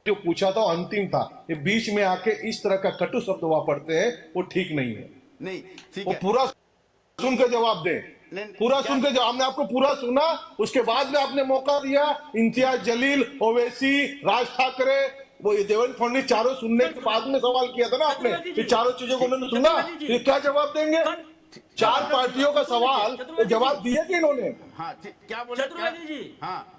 जो पूछा था अंतिम था। ये बीच में आके इस तरह का कटु शब्द वापरते हैं, वो ठीक नहीं है। नहीं ठीक वो है, पूरा सुन के जवाब दें, नहीं पूरा क्या सुन के जवाब। हमने आपको पूरा सुना, उसके बाद में आपने मौका दिया इम्तियाज जलील, ओवैसी, राज ठाकरे, वो ये देवेंद्र फडणवीस, चारों सुनने के बाद में सवाल किया था ना आपने। चतुर्वेदी ये जी, चारों चीजों को उन्होंने सुना, चतुर्वेदी जी, तो ये क्या जवाब देंगे? कल क्या चार बोला? पार्टियों का सुन लीजिए, सवाल, ये चतुर्वेदी जवाब जी, दिए कि इन्होंने? हाँ ठीक, क्या बोले? चतुर्वेदी जी, हाँ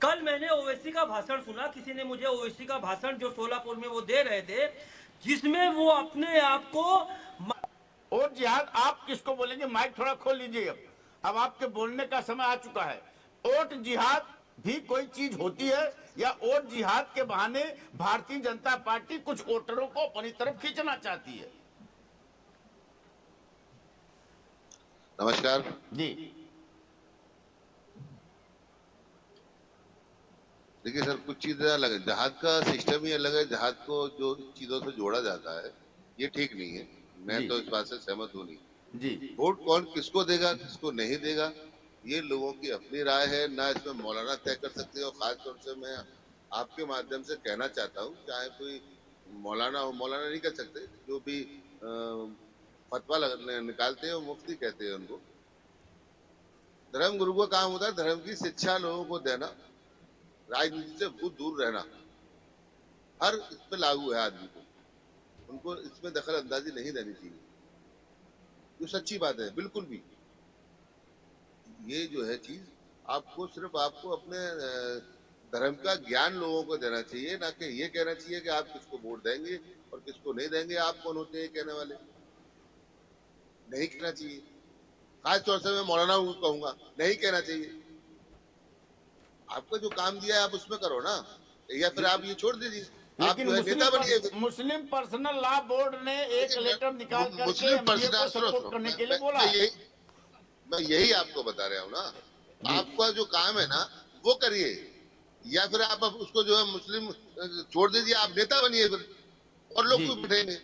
कल मैंने ओवैसी का भाषण सुना, किसी ने मुझे ओवैसी का भाषण जो सोलापुर में वो दे रहे थे, जिसमें वो अपने आप को और जिहाद आप किसको बोलेंगे? माइक थोड़ा खोल लीजिए। अब आपके बोलने का समय आ चुका है। वोट जिहाद भी कोई चीज होती है, या वोट जिहाद के बहाने भारतीय जनता पार्टी कुछ वोटरों को अपनी तरफ खींचना चाहती है? नमस्कार जी देखिए सर, कुछ चीजें अलग है। जहाज का सिस्टम ही अलग है। जहाज को जो चीजों से जोड़ा जाता है ये ठीक नहीं है। मैं जी तो इस बात से सहमत हूँ नहीं। जी वोट कौन किसको देगा किसको नहीं देगा ये लोगों की अपनी राय है, ना इसमें मौलाना तय कर सकते हैं। और खासतौर से मैं आपके माध्यम से कहना चाहता हूँ, चाहे कोई मौलाना हो, मौलाना नहीं कर सकते, जो भी फतवा निकालते हैं वो मुफ्ती कहते हैं उनको। धर्म गुरु का काम होता है धर्म की शिक्षा लोगों को देना, राजनीति से बहुत दूर रहना। हर इस पे लागू है आदमी को, उनको इसमें दखल अंदाजी नहीं देनी चाहिए। जो सच्ची बात है बिल्कुल भी। ये जो है चीज आपको सिर्फ आपको अपने धर्म का ज्ञान लोगों को देना चाहिए, ना कि ये कहना चाहिए कि आप किसको वोट देंगे और किसको नहीं देंगे। आप कौन होते हैं कहने वाले? नहीं कहना चाहिए। खास तौर से मैं मौलाना को कहूंगा, नहीं कहना चाहिए। आपका जो काम दिया है आप उसमें करो ना, या फिर आप ये छोड़ दीजिए। आप लेकिन जो है नेता बनिए। मुस्लिम पर्सनल लॉ बोर्ड ने एक लेटर निकाल करके मुस्लिम एमडीए को पर्सनल सपोर्ट करने के लिए बोला। मैं यही आपको बता रहा हूँ ना। जी आपका जो काम है ना वो करिए, या फिर आप अब उसको जो है मुस्लिम छोड़ दीजिए, आप नेता बनिए फिर, और लोग जी क्यों बैठेंगे?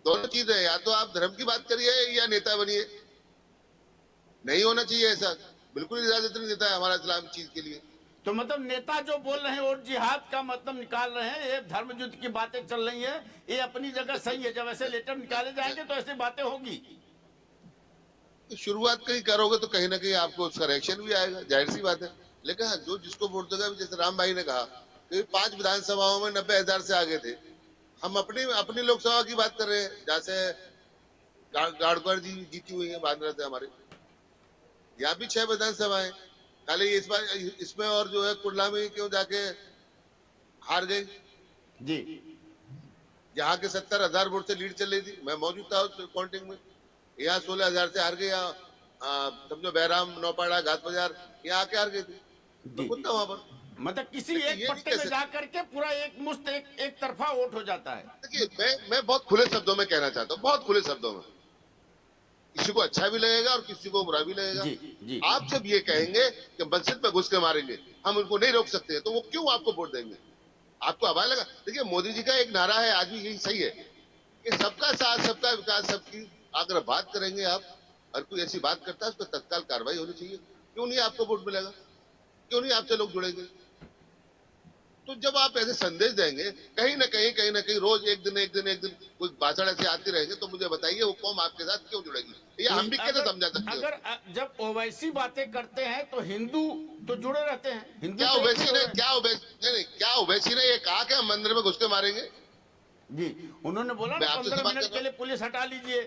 दोनों चीजें, या तो आप धर्म की बात करिए या नेता बनिए। नहीं होना चाहिए ऐसा, बिल्कुल इजाजत नहीं देता है हमारा इस्लाम चीज के लिए। तो मतलब नेता जो बोल रहे हैं और जिहाद का मतलब निकाल रहे हैं, ये धर्म युद्ध की बातें चल रही हैं, ये अपनी जगह सही है। जब ऐसे लेटर निकाले जाएंगे तो ऐसी बातें होगी। तो शुरुआत कहीं करोगे तो कहीं ना कहीं आपको उसका रिएक्शन भी आएगा, जाहिर सी बात है। लेकिन हाँ, जो जिसको वोट देगा, जैसे राम भाई ने कहा कि 5 विधानसभाओं में 90,000 से आगे थे। हम अपनी अपनी लोकसभा की बात कर रहे हैं, जैसे गाड़कर जी जीती हुई है बांद्रा से हमारे। यहाँ भी 6 विधानसभाएं, खाली इस बार इसमें और जो है कुर्ला में क्यों जाके हार गई? जी यहाँ के 70,000 वोट से लीड चल रही थी, मैं मौजूद था उस काउंटिंग में। यहाँ 16,000 से हार गए। यहाँ समझो बहराम, नौपाड़ा, घाट बाजार, यहाँ आके हार गए थे। मैं जी खुद था वहां पर। मतलब किसी देखिए, एक ये नहीं पट्टे कह में सकते। जा करके पूरा एक मुश्त एक तरफा वोट हो जाता है। देखिए, मैं बहुत खुले शब्दों में कहना चाहता हूँ, बहुत खुले शब्दों में। किसी को अच्छा भी लगेगा और किसी को बुरा भी लगेगा। जी जी आप जब ये कहेंगे कि मस्जिद में घुस के मारेंगे, हम उनको नहीं रोक सकते, तो वो क्यों आपको वोट देंगे? आपको हवा लगा? देखिए, मोदी जी का एक नारा है, आज भी यही सही है कि सबका साथ सबका विकास सबकी। अगर बात करेंगे आप, और कोई ऐसी बात करता है उस पर तत्काल कार्रवाई होनी चाहिए। क्यों नहीं आपको वोट मिलेगा? क्यों नहीं आपसे लोग जुड़ेंगे? तो जब आप ऐसे संदेश देंगे, कहीं ना कहीं रोज एक दिन कुछ भाषण ऐसे आते रहेंगे, तो मुझे बताइए वो कौम आपके साथ क्यों जुड़ेगी? ये हम भी कैसे समझा सकते हैं? अगर जब ओवैसी बातें करते हैं तो हिंदू तो जुड़े रहते हैं। हिंदू क्या तो एक ओवैसी ही हो ने रहे हैं। क्या ओवैसी ने ये कहा कि हम मंदिर में घुस के मारेंगे? जी उन्होंने बोला मैं ना आपसे 15 सवाल मिनट कर के रहा लिए पुलिस हटा लीजिए।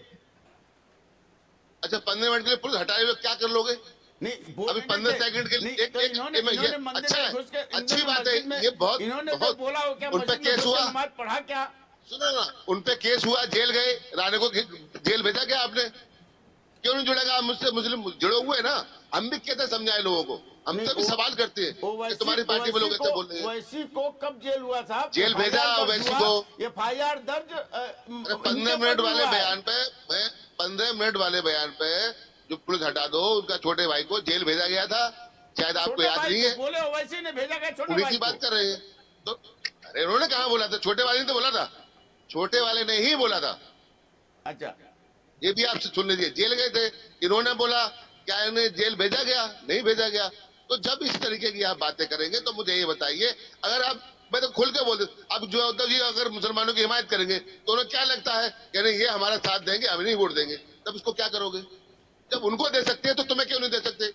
अच्छा, 15 मिनट के लिए पुलिस हटाए हुए क्या कर लोगे? नहीं बोल अभी रहे 15 थे। सेकंड के नहीं लिए तो इन्होंने मंदिर अच्छा में है, घुस के अच्छी इन्होंने बात है। मस्जिद में ये बहुत इन्होंने तो बहुत बोला हो क्या उन पे मस्जिद में केस घुस के हुआ। नमाज पढ़ा क्या? सुनो ना, उन पे केस हुआ, जेल गए, राणे को जेल भेजा क्या आपने? क्यों नहीं जुड़ेगा? आप मुझसे मुस्लिम जुड़े हुए ना। हम भी कैसे समझाए लोगों को? हम नहीं तो भी सवाल करते हैं कि ओवैसी तुम्हारी पार्टी में ओवैसी लोग को ऐसे बोल रहे हैं। ओवैसी को कब जेल हुआ साहब? जेल भेजा एफआईआर दर्ज ओवैसी हुआ। को। एफआईआर दर्ज अरे इनके 15 ऊपर मिनट भी वाले हुआ है। बयान पे, मैं 15 मिनट वाले बयान पे जो पुलिस हटा दो, उनका छोटे भाई को जेल भेजा गया था, शायद आपको छोटे याद भाई नहीं को है। बोले ओवैसी ने भेजा गया छोटे उन्हीं भाई की को। बात कर रहे हैं। तो अरे उन्होंने कहा बोला था? छोटे वाले ने तो बोला था, छोटे वाले ने ही बोला था। अच्छा ये भी आपसे सुन लीजिए, जेल गए थे, इन्होंने बोला क्या इन्हें जेल भेजा गया? नहीं भेजा गया। तो जब इस तरीके की आप बातें करेंगे तो मुझे ये बताइए, अगर आप मैं तो खुल के बोल दे। अब जो उद्धव जी अगर मुसलमानों की हिमायत करेंगे तो उन्हें क्या लगता है कि नहीं ये हमारा साथ देंगे, हम नहीं वोट देंगे, तब इसको क्या करोगे? जब उनको दे सकते हैं तो तुम्हें क्यों नहीं दे सकते?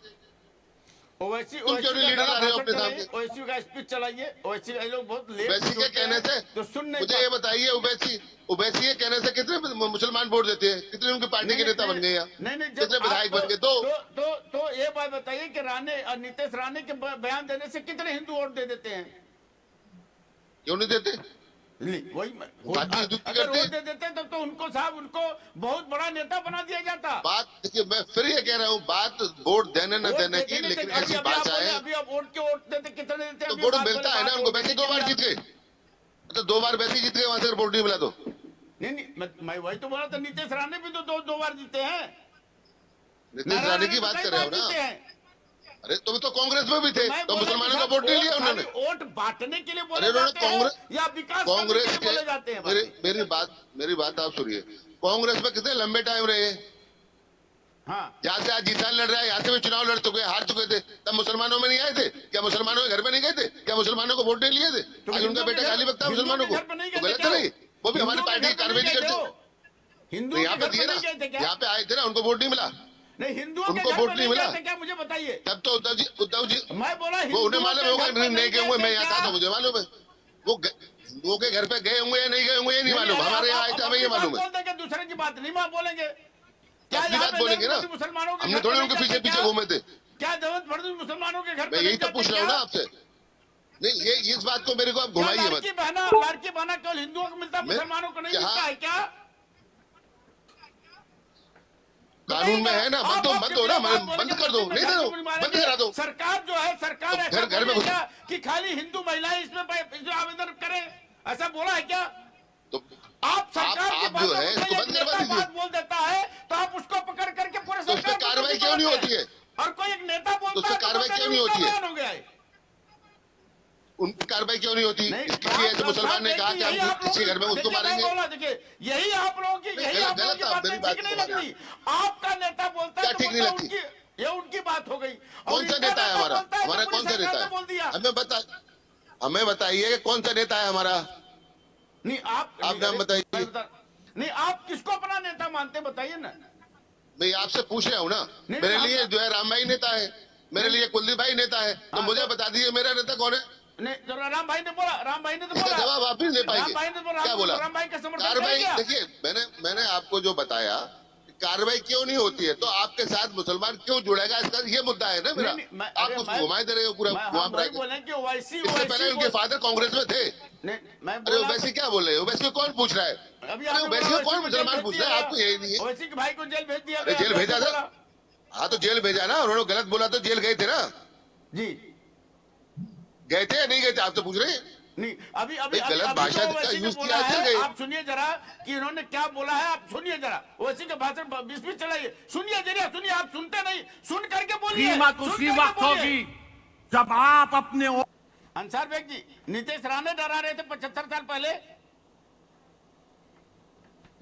ओवैसी तुम क्यों नहीं लीडर ला रहे हो अपने सामने? ओवैसी का स्पीच चलाइए। ओवैसी का लोग बहुत लेट ओवैसी के कहने से तो सुन नहीं मुझे ये बताइए, ओवैसी के कहने से कितने मुसलमान वोट देते हैं? कितने उनकी पार्टी के नेता बन गए? नहीं, कितने विधायक बन गए? तो ये बात बताइए कि नीतीश राणे के बयान देने से कितने हिंदू वोट दे देते हैं? क्यों नहीं देते? वही बाकी हिंदू अगर करते वोट दे देते तो उनको साहब उनको बहुत बड़ा नेता बना दिया जाता। बात देखिए, मैं फिर ये कह रहा हूँ, बात वोट देने न देने की, लेकिन ऐसी भाषा है। अभी आप वोट के वोट देते कितने देते हैं? तो वोट मिलता है ना उनको, वैसे 2 बार जीत गए, तो 2 बार वैसे जीत गए, वहां से वोट नहीं मिला तो नहीं, मैं वही तो बोला था, नीतीश राणे भी तो दो बार जीते हैं। नीतीश राणे की बात कर रहे हो ना? अरे तुम तो कांग्रेस में भी थे, तो मुसलमानों का वोट नहीं लिया उन्होंने? वोट बांटने के लिए बोले अरे उन्होंने जाते हैं या विकास करने के लिए बोले जाते हैं? मेरी बात आप सुनिए। कांग्रेस में कितने लंबे टाइम रहे? हाँ, जहाँ से आज जीतान लड़ रहा है, यहाँ से भी चुनाव लड़ चुके, हार चुके थे, तब मुसलमानों में नहीं आए थे क्या? मुसलमानों के घर में नहीं गए थे क्या? मुसलमानों को वोट नहीं लिए थे? आज उनका बेटा गाली बकता है मुसलमानों को, तो गलत है नहीं? वो भी हमारी पार्टी की कार्रवाई नहीं करते। हिंदू यहाँ पे दिए ना, यहाँ पे आए थे ना, उनको वोट नहीं मिला, नहीं, हिंदुओं उनको वोट नहीं मिला क्या? मुझे बताइए। तब तो उद्धव जी मैं बोला वो उन्हें मालूम होगा, नहीं गए होंगे, मैं यहाँ था तो मुझे मालूम है। वो हिंदुओं के घर पे गए होंगे या नहीं गए होंगे ये नहीं मालूम, हमारे यहाँ आए थे हमें ये मालूम है। दूसरे की बात नहीं बोलेंगे, अपनी बात बोलेंगे ना, मुसलमानों के हमने थोड़े उनके पीछे पीछे घूमे थे। क्या जरूरत पड़ती मुसलमानों के घर? मैं यही तो पूछ रहा हूँ ना आपसे। नहीं, ये इस बात को मेरे को आप घुमाइए मत। लड़की बहना केवल हिंदुओं को मिलता, मुसलमानों को नहीं मिलता है क्या? कानून में है ना, बंद दो ना, बंद कर दो, नहीं दे दो, बंद करा दो। सरकार जो है, सरकार तो घर में क्या कि खाली हिंदू महिलाएं इसमें आवेदन करें, ऐसा बोला है क्या? तो आप सरकार की आप जो है इसको बंद करवा दीजिए। बात बोल देता है तो आप उसको पकड़ करके पूरे तो उस पर कार्रवाई क्यों नहीं होती है? और कोई एक नेता बोलता है तो उस पर कार्रवाई क्यों नहीं होती है? हो गया है, उनकी कार्रवाई क्यों नहीं होती? किसी ऐसे मुसलमान ने कहा कि हम किसी घर में उसको मारेंगे? देखिए, यही आप लोगों की बात ठीक नहीं लगती। आपका नेता बोलता है ठीक नहीं लगती? ये उनकी बात हो गई। कौन सा नेता है हमारा? हमारा कौन सा नेता है? हमें बताइए कि कौन सा नेता है हमारा? नहीं, आप नाम बताइए। नहीं, आप किसको अपना नेता मानते बताइए ना। मैं आपसे पूछ रहा हूँ ना, मेरे लिए जो है राम भाई नेता है, मेरे लिए कुलदीप भाई नेता है, तो मुझे बता दीजिए मेरा नेता कौन है? नहीं, तो राम भाई ने बोला, इसका जवाब आप भी नहीं दे पाएंगे। क्या बोला? राम भाई का समर्थन कार्रवाई देखिए, मैंने आपको जो बताया, कार्रवाई क्यों नहीं होती है, तो आपके साथ मुसलमान क्यों जुड़ेगा, इसका ये मुद्दा है ना मेरा। आप उसको घुमाए दे रहे हो पूरा। इससे पहले उनके फादर कांग्रेस में थे। अरे ओवैसी क्या बोल रहे हो? ओवैसी को कौन पूछ रहा है? अरे ओवैसी को कौन मुसलमान पूछ रहा है? आपको यही नहीं है? ओवैसी के भाई को जेल भेज दिया। अरे जेल भेजा था? हाँ तो जेल भेजा ना, उन्होंने गलत बोला तो जेल गए थे ना? जी गए थे या नहीं गए थे? आपसे पूछ रहे हैं। नहीं, अभी गलत भाषा का यूज किया है। आप सुनिए जरा कि इन्होंने क्या बोला है, आप सुनिए जरा। ओवैसी का भाषण 20 चलाइए, सुनिए जरा, सुनिए। आप सुनते नहीं, सुन करके बोलिए। कीमत उसी वक्त होगी जब आप अपने अंसार बेग जी, नीतीश राणे डरा रहे थे 75 साल पहले।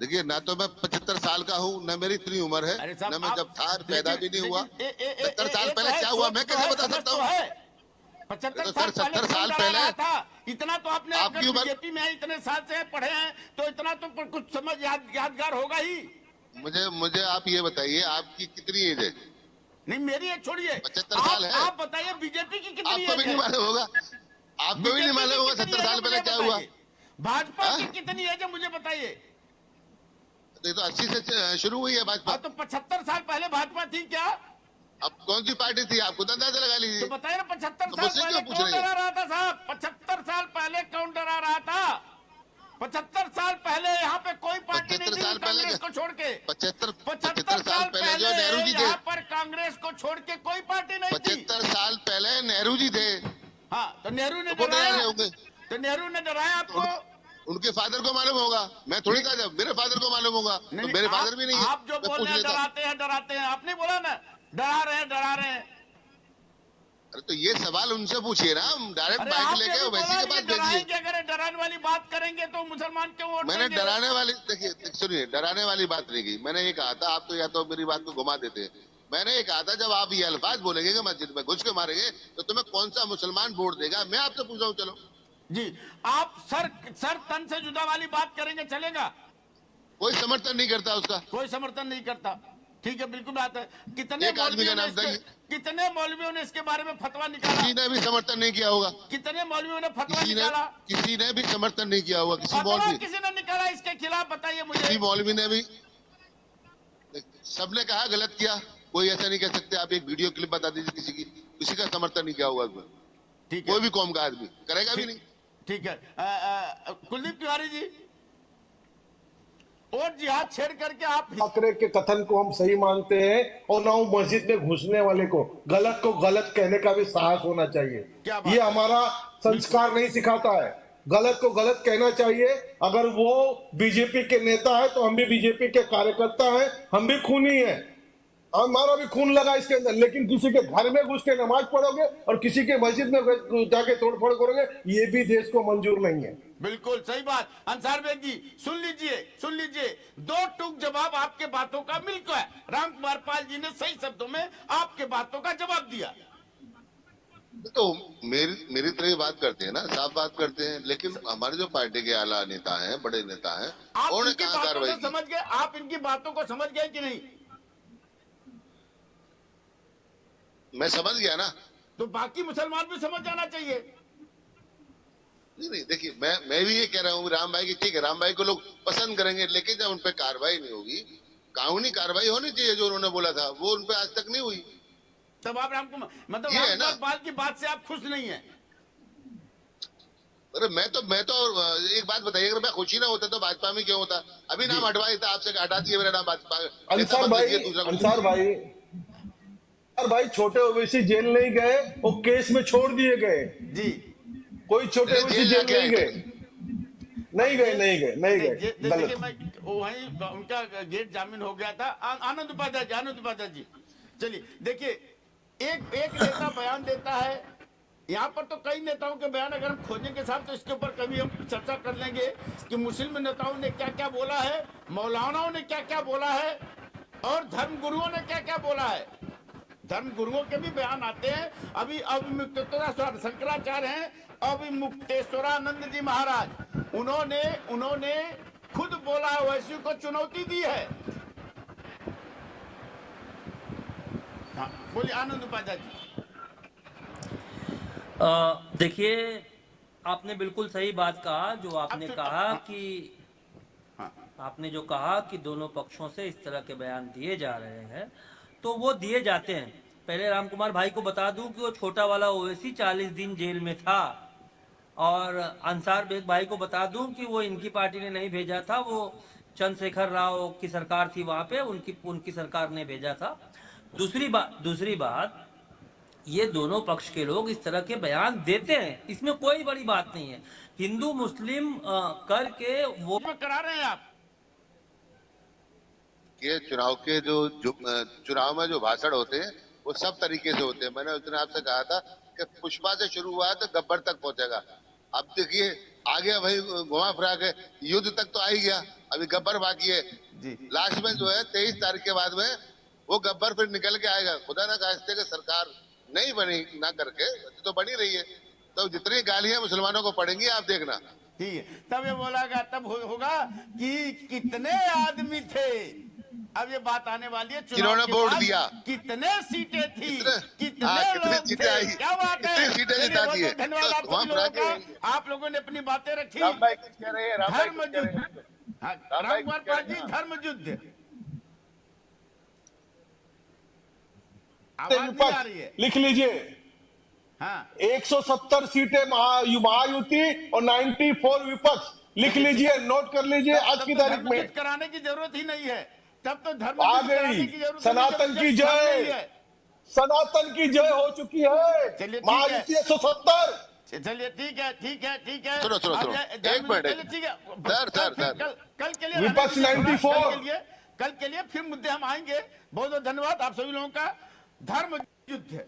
देखिए, ना तो मैं 75 साल का हूँ, ना मेरी इतनी उम्र है, ना मैं जब था पैदा भी नहीं हुआ। 70 साल पहले क्या हुआ मैं कैसे बता सकता हूँ? 75 साल पहले था। इतना तो आपने बीजेपी में इतने साल से पढ़े हैं तो इतना तो कुछ समझ यादगार होगा ही। मुझे आप ये बताइए, आपकी कितनी एज है? नहीं, मेरी एज छोड़िए, 75 साल है। आप बताइए बीजेपी की कितनी एज है? आपको भी नहीं मालूम होगा, आपको भी नहीं मालूम होगा 70 साल पहले क्या हुआ। भाजपा की कितनी एज है मुझे बताइए? ये तो 80 से शुरू हुई है भाजपा। तो 75 साल पहले भाजपा थी क्या? अब कौन सी पार्टी थी? आप खुद अंदाजा लगा लीजिए। तो बताइए ना, 75 तो साल मुझसे पहले क्यों पूछ कौन रहे हैं? डरा रहा था साहब? 75 साल पहले कौन डरा रहा था? 75 साल पहले यहाँ पे कोई पार्टी नहीं 75 थी साल पहले कांग्रेस को छोड़ के। 75 साल पहले जो नेहरू जी थे, यहाँ पर कांग्रेस को छोड़ के कोई पार्टी नहीं थी। 75 साल पहले नेहरू जी थे। हाँ, तो नेहरू ने वो डरा रहे होंगे। तो नेहरू ने डराया आपको? उनके फादर को मालूम होगा, मैं थोड़ी था जब। मेरे फादर को मालूम होगा, तो मेरे फादर भी नहीं है। आप जो बोल रहे हैं डराते हैं, आपने बोला ना डरा रहे हैं। अरे तो ये सवाल उनसे पूछिए ना, हम डायरेक्ट बाइक लेके वैसी के पास भेजिए। अगर डराने वाली बात करेंगे तो मुसलमान क्यों वोट मैंने देंगे? डराने वाली, देखिए सुनिए, डराने वाली बात नहीं की। मैंने ये कहा था, आप तो या तो मेरी बात को घुमा देते हैं। मैंने ये कहा था, जब आप ये अल्फाज बोलेंगे कि मस्जिद में घुस के मारेंगे तो तुम्हें कौन सा मुसलमान वोट देगा, मैं आपसे पूछ रहा हूँ। चलो जी, आप सर तन से जुदा वाली बात करेंगे चलेगा? कोई समर्थन नहीं करता उसका। कोई समर्थन नहीं करता। ठीक है, बिल्कुल बात है। कितने एक आदमी का नाम बताइए। कितने मौलवियों ने इसके बारे में फतवा निकाला? किसी ने भी समर्थन नहीं किया होगा। कितने मौलवियों ने फतवा निकाला? किसी ने भी समर्थन नहीं किया होगा। किसी फतवा मौलवी, किसी ने निकाला इसके खिलाफ? बताइए मुझे। किसी मौलवी ने भी, सबने कहा गलत किया। कोई ऐसा नहीं कह सकते। आप एक वीडियो क्लिप बता दीजिए किसी का समर्थन नहीं किया होगा उसमें। ठीक है, कोई भी कौम का आदमी करेगा भी नहीं। ठीक है। कुलदीप तिवारी जी, और जिहाद छेड़ करके आप ठाकरे के कथन को हम सही मानते हैं और ना वो मस्जिद में घुसने वाले को गलत कहने का भी साहस होना चाहिए। क्या बात ये है? हमारा संस्कार नहीं सिखाता है। गलत को गलत कहना चाहिए। अगर वो बीजेपी के नेता है तो हम भी बीजेपी के कार्यकर्ता हैं, हम भी खूनी हैं, हमारा भी खून लगा इसके अंदर। लेकिन किसी के घर में घुस के नमाज पढ़ोगे और किसी के मस्जिद में जाके तोड़फोड़ करोगे, ये भी देश को मंजूर नहीं है। बिल्कुल सही बात। अंसार बेग जी, सुन लीजिए, दो टूक जवाब आपके बातों का मिल गया। राम कुमार पाल जी ने सही शब्दों में आपके बातों का जवाब दिया। तो मेरी तरह बात करते हैं ना, साफ बात करते हैं। लेकिन हमारे जो पार्टी के आला नेता हैं, बड़े नेता हैं, आप उन्होंने इनकी कहा बातों कार्रवाई को समझ गए? आप इनकी बातों को समझ गए कि नहीं? मैं समझ गया ना। तो बाकी मुसलमान भी समझ जाना चाहिए। नहीं, देखिए, मैं भी ये कह रहा हूँ राम भाई की, ठीक है, राम भाई को लोग पसंद करेंगे, लेकिन जब उनपे कार्रवाई नहीं होगी, कानूनी कार्रवाई होनी चाहिए। जो उन्होंने बोला था वो उनपे आज तक नहीं हुई। तब आप राम कुमार ये है ना। राम कुमार पाल की बात से आप खुश नहीं है? अरे मैं तो एक बात बताइए, अगर मैं खुशी ना होता तो भाजपा में क्यों होता? अभी नाम हटवा देता, आपसे हटा दिए मेरा नाम भाजपा। अंसार भाई छोटे ओवैसी जेल नहीं गए, वो केस में छोड़ दिए गए जी। कोई छोटे ओवैसी जेल नहीं गए। देखिए, मैं वहीं उनका गेट जामीन हो गया था। आनंद उपाध्याय जी, चलिए देखिए, एक नेता बयान देता है। यहाँ पर तो कई नेताओं के बयान अगर हम खोजेंगे साहब, तो इसके ऊपर कभी हम चर्चा कर लेंगे कि मुस्लिम नेताओं ने क्या क्या बोला है, मौलानाओं ने क्या क्या बोला है, और धर्मगुरुओं ने क्या क्या बोला है। धर्मगुरुओं के भी बयान आते हैं। अभी अविमुक्तेश्वर शंकराचार्य हैं, अविमुक्तेश्वरानंद जी महाराज, उन्होंने खुद बोला ओवैसी को चुनौती दी है। हाँ, बोलिए आनंद उपाध्याय जी। देखिए, आपने बिल्कुल सही बात कहा। जो आपने कहा कि आपने जो कहा कि दोनों पक्षों से इस तरह के बयान दिए जा रहे हैं, तो वो दिए जाते हैं। पहले राम कुमार भाई को बता दूं कि वो छोटा वाला ओवैसी 40 दिन जेल में था, और अंसार बेग भाई को बता दूं कि वो इनकी पार्टी ने नहीं भेजा था, वो चंद्रशेखर राव की सरकार थी वहां पे, उनकी सरकार ने भेजा था। दूसरी बात, ये दोनों पक्ष के लोग इस तरह के बयान देते हैं, इसमें कोई बड़ी बात नहीं है। हिंदू मुस्लिम करके वो करा रहे हैं आप। ये चुनाव के जो चुनाव में जो भाषण होते हैं वो सब तरीके से होते हैं। मैंने उस दिन आपसे कहा था कि पुष्पा से शुरू हुआ तो गब्बर तक पहुंचेगा। अब देखिए आगे वही घुमा फिरा के युद्ध तक तो आ ही गया, अभी गब्बर बाकी है जी। लास्ट में जो है 23 तारीख के बाद में वो गब्बर फिर निकल के आएगा। खुदा ना खास्ते कि सरकार नहीं बनी ना करके तो बनी रही है, तो जितनी गालियां मुसलमानों को पड़ेंगी आप देखना। ठीक है, तब ये बोलागा, तब होगा कि कितने आदमी थे। अब ये बात आने वाली है, जिन्होंने वोट दिया, कितने सीटें थी, कितने कितनी लोग सीटें थे। आई, क्या बात है, कितनी सीटें जिता दी है। धन्यवाद आप सभी लोगों का। आप लोगों ने अपनी बातें रखी। धर्म युद्ध, राम कुमार पाल जी, धर्म युद्ध। आवाज नहीं आ रही है, लिख लीजिए। हाँ, 170 सीटें महायुति और 94 विपक्ष। लिख लीजिए, नोट कर लीजिए आज की तारीख में। कराने की जरूरत ही नहीं है, तब तो धर्म आ गई सनातन की जय, सनातन की जय हो चुकी है। महायुति 170। चलिए ठीक है। सुनो एक मिनट, ठीक है सर कल के लिए विपक्ष 94। कल के लिए फिर मुद्दे हम आएंगे। बहुत बहुत धन्यवाद आप सभी लोगों का। धर्म युद्ध है।